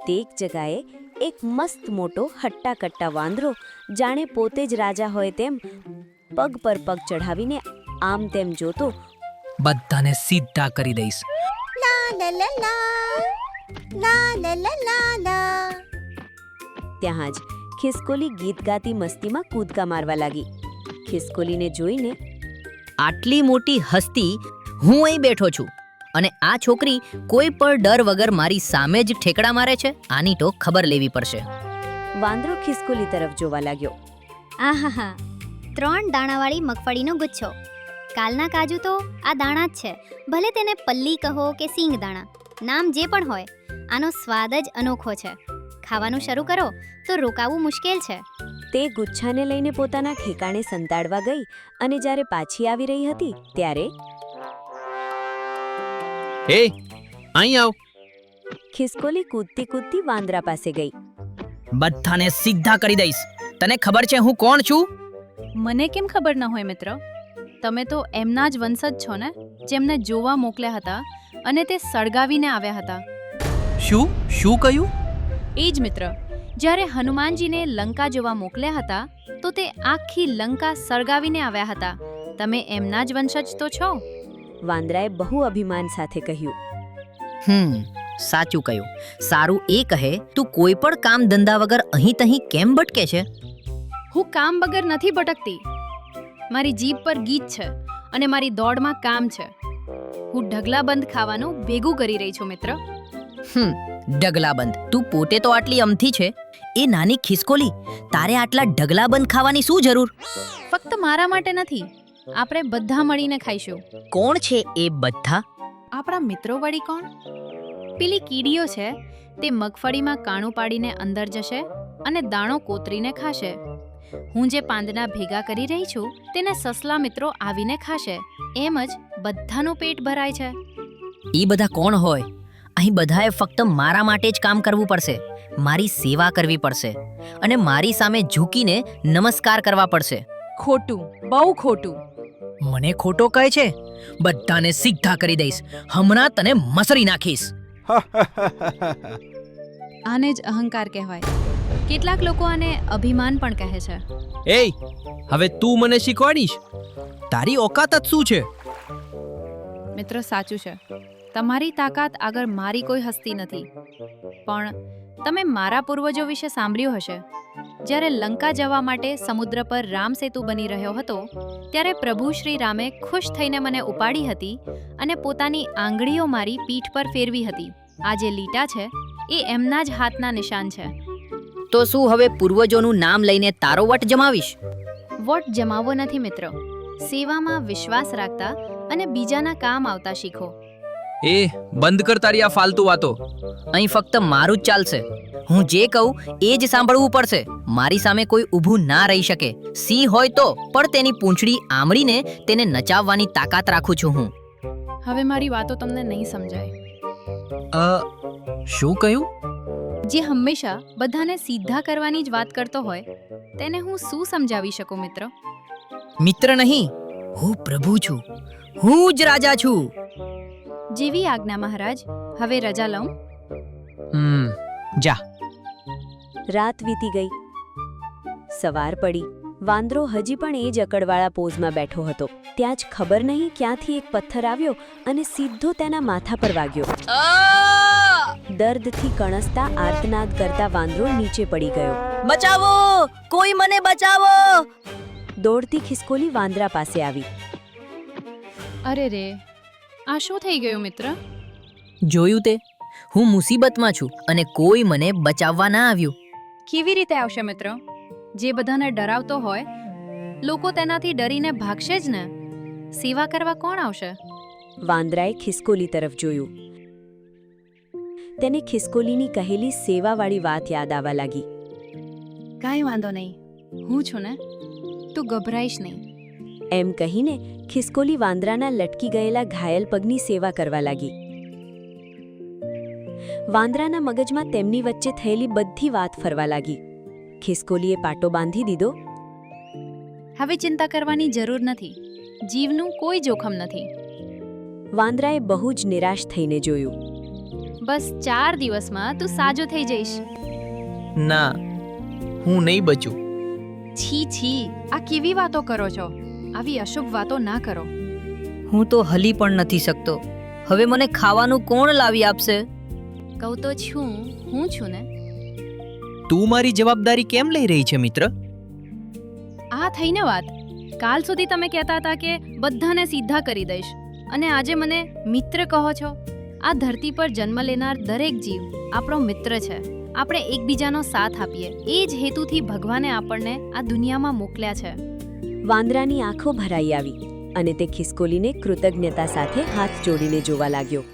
તે એક જગાએ એક મસ્ત મોટો હટ્ટા-કટ્ટા વાંદરો જાણે પોતે જ રાજા હોય તેમ પગ પર પગ ચઢાવીને આમ તેમ જોતો. બધાને સીધા કરી દઈશ. ત્યાં જ ખિસકોલી ગીત ગાતી મસ્તીમાં કૂદકા મારવા લાગી. ખિસકોલીને જોઈને આટલી મોટી હસ્તી હું અહીં બેઠો છું અને આ છોકરી કોઈ પણ ડર વગર મારી સામે જ ઠેકડા મારે છે. આની તો ખબર લેવી પડશે. વાંદરો ખિસકોલી તરફ જોવા લાગ્યો. આહાહા 3 દાણાવાળી મગફળીનો ગુચ્છો. કાલના કાજુ તો આ દાણા જ છે. ભલે તેને પલ્લી કહો કે સિંગ દાણા, નામ જે પણ હોય, આનો સ્વાદ જ અનોખો છે. ખાવાનું શરૂ કરો તો રોકાવું મુશ્કેલ છે. તે ગુચ્છાને લઈને પોતાના ઠેકાણે સંતાડવા ગઈ અને જ્યારે પાછી આવી રહી હતી ત્યારે હે, અહીં આવ. ખિસકોલી કૂદતી કૂદતી વાંદરા પાસે ગઈ. બધાને સીધા કરી દઈશ. તને ખબર છે હું કોણ છું? મને કેમ ખબર ન હોય મિત્ર? તમે તો એમના જ વંશજ છો ને, જેમને જોવા મોકલ્યા હતા અને તે સળગાવીને આવ્યા હતા. શું કહ્યું? એ જ મિત્ર, જ્યારે હનુમાનજીને લંકા જોવા મોકલ્યા હતા તો તે આખી લંકા સળગાવીને આવ્યા હતા. તમે એમના જ વંશજ તો છો. વાંદરાએ બહુ અભિમાન સાથે કહ્યું. સાચું કહ્યું. સારું એ કહે, તું કોઈ પણ કામ ધંધા વગર અહીં તહીં કેમ ભટકે છે? હું કામ વગર નથી ભટકતી. મારી જીભ પર ગીત છે અને મારી દોડમાં કામ છે. હું ઢગલાબંધ ખાવાનું ભેગું કરી રહી છું મિત્ર. ઢગલાબંધ? તું પોતે તો આટલી અમથી છે. એ નાની ખિસકોલી, તારે આટલા ઢગલાબંધ ખાવાની શું જરૂર? ફક્ત મારા માટે નથી, આપણે બધા મળીને ખાઈશું. કોણ છે એ બધા? આપણા મિત્રો વળી કોણ? પેલી કીડીઓ છે, તે મગફળીમાં કાણું પાડીને અંદર જશે અને દાણો કોતરીને ખાશે. હું જે પાંદડા ભેગા કરી રહી છું તેને સસલા મિત્રો આવીને ખાશે. એમ જ બધાનું પેટ ભરાય છે. એ બધા કોણ હોય? અહીં બધાએ ફક્ત મારા માટે જ કામ કરવું પડશે, મારી સેવા કરવી પડશે અને મારી સામે ઝૂકીને નમસ્કાર કરવા પડશે. ખોટું, બહુ ખોટું. મને ખોટો કહે છે? બધાને સીધા કરી દઈશ. હમણાં તને મસરી નાખીશ. આને જ અહંકાર કહેવાય. કેટલાક લોકો આને અભિમાન પણ કહે છે. એ, હવે તું મને શીખવાડીશ? તારી ઓકાત જ શું છે? મિત્ર, સાચું છે, તમારી તાકાત આગળ મારી કોઈ હસ્તી નથી. પણ તમે મારા પૂર્વજો વિશે સાંભળ્યું હશે. જ્યારે લંકા જવા માટે સમુદ્ર પર રામ સેતુ બની રહ્યો હતો ત્યારે પ્રભુ શ્રી રામે ખુશ થઈને મને ઉપાડી હતી અને પોતાની આંગળીઓ મારી પીઠ પર ફેરવી હતી. આ જે લીટા છે એ એમના જ હાથના નિશાન છે. તો શું હવે પૂર્વજોનું નામ લઈને તારો વટ જમાવીશ? વોટ જમાવવો નથી મિત્ર. સેવામાં વિશ્વાસ રાખતા અને બીજાના કામ આવતા શીખો. એ બંધ કર તારી આ ફાલતુ વાતો. અહીં ફક્ત મારું જ ચાલશે. હું જે કહું એ જ સાંભળવું પડશે. મારી સામે કોઈ ઊભું ના રહી શકે. સિંહ હોય તો પણ તેની પૂંછડી આમળીને તેને નચાવવાની તાકાત રાખું છું હું. હવે મારી વાતો તમને નહીં સમજાય. શું કહ્યું? જે હંમેશા બધાને સીધા કરવાની જ વાત કરતો હોય તેને હું શું સમજાવી શકું મિત્ર? મિત્ર નહીં, હું પ્રભુ છું. હું જ રાજા છું. જેવી આજ્ઞા મહારાજ. હવે રજા લઉં? જા. રાત વીતી ગઈ. સવાર પડી. વાંદરો હજી પણ એ જ અકડવાળા પોઝમાં બેઠો હતો. ત્યાં જ ખબર નહીં ક્યાંથી એક પથ્થર આવ્યો અને સીધો તેના માથા પર વાગ્યો. દર્દથી કણસતા આર્તનાદ કરતા વાંદરો નીચે પડી ગયો. બચાવો! કોઈ મને બચાવો! દોડતી ખિસકોલી વાંદરા પાસે આવી. અરે રે, આ શું થઈ ગયું મિત્ર? જોયું તે? હું મુસીબતમાં છું અને કોઈ મને બચાવવા ના આવ્યું. કેવી રીતે આવશે મિત્ર? જે બધાને ડરાવતો હોય, લોકો તેનાથી ડરીને ભાગશે જ ને. સેવા કરવા કોણ આવશે? વાંદરાએ ખિસકોલી તરફ જોયું. તેને ખિસકોલીની કહેલી સેવાવાળી વાત યાદ આવવા લાગી. કાંઈ વાંધો નહીં, હું છું ને, તું ગભરાઈશ નહીં. એમ કહીને ખિસકોલી વાંદરાના લટકી ગયેલા ઘાયલ પગની સેવા કરવા લાગી. વાંદરાના મગજમાં તેમની વચ્ચે થયેલી બધી વાત ફરવા લાગી. ખિસકોલીએ પાટો બાંધી દીધો. હવે ચિંતા કરવાની જરૂર નથી. જીવનું કોઈ જોખમ નથી. વાંદરાએ બહુ જ નિરાશ થઈને જોયું. બસ 4 દિવસમાં તું સાજો થઈ જઈશ. ના, હું નહીં બચું. છી છી, આ કેવી વાતો કરો છો? આવી અશુભ વાતો ના કરો. હું તો હલી પણ નથી શકતો. હવે મને ખાવાનું કોણ લાવી આપશે? કહું તો છું, હું છું ને. તું મારી જવાબદારી કેમ લઈ રહી છે મિત્ર? આ થઈને વાત. કાલ સુધી તમે કહેતા હતા કે બધાને સીધા કરી દઈશ, અને આજે મને મિત્ર કહો છો. આ ધરતી પર જન્મ લેનાર દરેક જીવ આપણો મિત્ર છે. આપણે એકબીજાનો સાથ આપીએ, એ જ હેતુથી ભગવાને આપણને આ દુનિયામાં મોકલ્યા છે. વાંદરાની આંખો ભરાઈ આવી અને તે ખિસકોલીને કૃતજ્ઞતા સાથે હાથ જોડીને જોવા લાગ્યો.